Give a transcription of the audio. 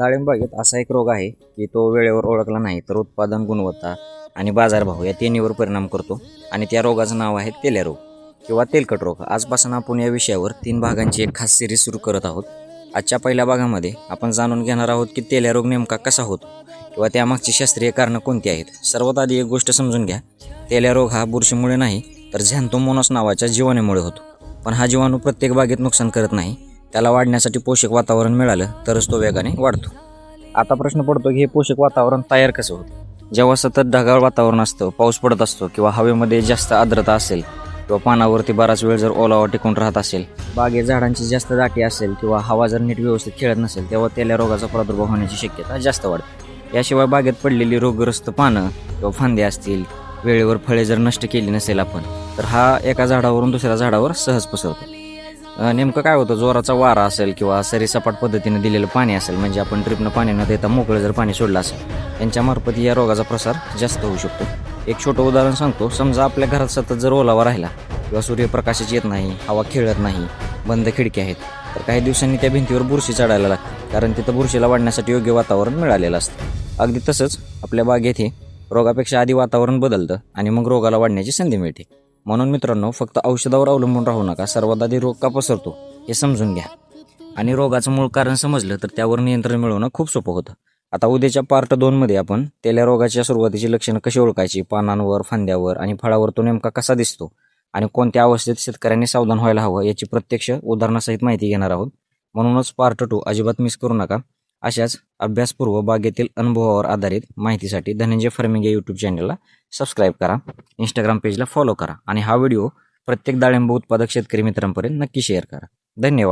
डाळिंब बागेत असा एक रोग आहे की तो वेळेवर ओळखला नाही तर उत्पादन, गुणवत्ता आणि बाजारभाव या तिन्हीवर परिणाम करतो. आणि त्या रोगाचं नाव आहे तेल्या रोग किंवा तेलकट रोग. आजपासून आपण या विषयावर 3 भागांची एक खास सिरीज सुरू करत आहोत. आजच्या पहिल्या भागामध्ये आपण जाणून घेणार आहोत की तेल्या रोग नेमका कसा होतो किंवा त्यामागची शास्त्रीय कारणं कोणती आहेत. सर्वात आधी एक गोष्ट समजून घ्या, तेल्या रोग हा बुरशीमुळे नाही तर झॅन्थोमोनास नावाच्या जीवाणूमुळे होतो. पण हा जीवाणू प्रत्येक बागेत नुकसान करत नाही. त्याला वाढण्यासाठी पोषक वातावरण मिळालं तरच तो वेगाने वाढतो. आता प्रश्न पडतो की हे पोषक वातावरण तयार कसं होतं. जेव्हा सतत ढगाळ वातावरण असतं, पाऊस पडत असतो किंवा हवेमध्ये जास्त आर्द्रता असेल किंवा पानावरती बराच वेळ जर ओलावा टिकून राहत असेल, बागेत झाडांची जास्त दाटी असेल किंवा हवा जर नीट व्यवस्थित खेळत नसेल, तेव्हा तेल्या रोगाचा प्रादुर्भाव होण्याची शक्यता जास्त वाढते. याशिवाय बागेत पडलेली रोगग्रस्त पानं किंवा फांदे असतील, वेळेवर फळे जर नष्ट केली नसेल आपण, तर हा एका झाडावरून दुसऱ्या झाडावर सहज पसरतो. नेमकं काय होतं, जोराचा वारा असेल किंवा सरीसपाट पद्धतीने दिलेलं पाणी असेल, म्हणजे आपण ड्रिपनं पाणी न देता मोकळं जर पाणी सोडलं असेल, यांच्यामार्फत या रोगाचा प्रसार जास्त होऊ शकतो. एक छोटं उदाहरण सांगतो. समजा आपल्या घरात सतत जर ओलावा राहिला किंवा सूर्यप्रकाशच येत नाही, हवा खेळत नाही, बंद खिडकी आहेत, तर काही दिवसांनी त्या भिंतीवर बुरशी चढायला लागते, कारण तिथं बुरशीला वाढण्यासाठी योग्य वातावरण मिळालेलं असतं. अगदी तसंच आपल्या बागेत हे रोगापेक्षा आधी वातावरण बदलतं आणि मग रोगाला वाढण्याची संधी मिळते. म्हणून मित्रांनो, फक्त औषधावर अवलंबून राहू नका. सर्वात आधी रोग का पसरतो हे समजून घ्या आणि रोगाचं मूळ कारण समजलं तर त्यावर नियंत्रण मिळवणं खूप सोपं होतं. आता उद्याच्या पार्ट 2 मध्ये आपण तेल्या रोगाच्या सुरुवातीची लक्षणं कशी ओळखायची, पानांवर, फांद्यावर आणि फळावर तो नेमका कसा दिसतो आणि कोणत्या अवस्थेत शेतकऱ्यांनी सावधान व्हायला हवं याची प्रत्यक्ष उदाहरणासहित माहिती घेणार आहोत. म्हणूनच पार्ट 2 अजिबात मिस करू नका. अशाच अभ्यासपूर्व बागेतील अनुभवावर आधारित माहितीसाठी धनंजय फार्मिंग या यूट्यूब चॅनलला सबस्क्राईब करा, इंस्टाग्राम पेजला फॉलो करा आणि हा व्हिडिओ प्रत्येक डाळिंब उत्पादक शेतकरी मित्रांपर्यंत नक्की शेअर करा. धन्यवाद.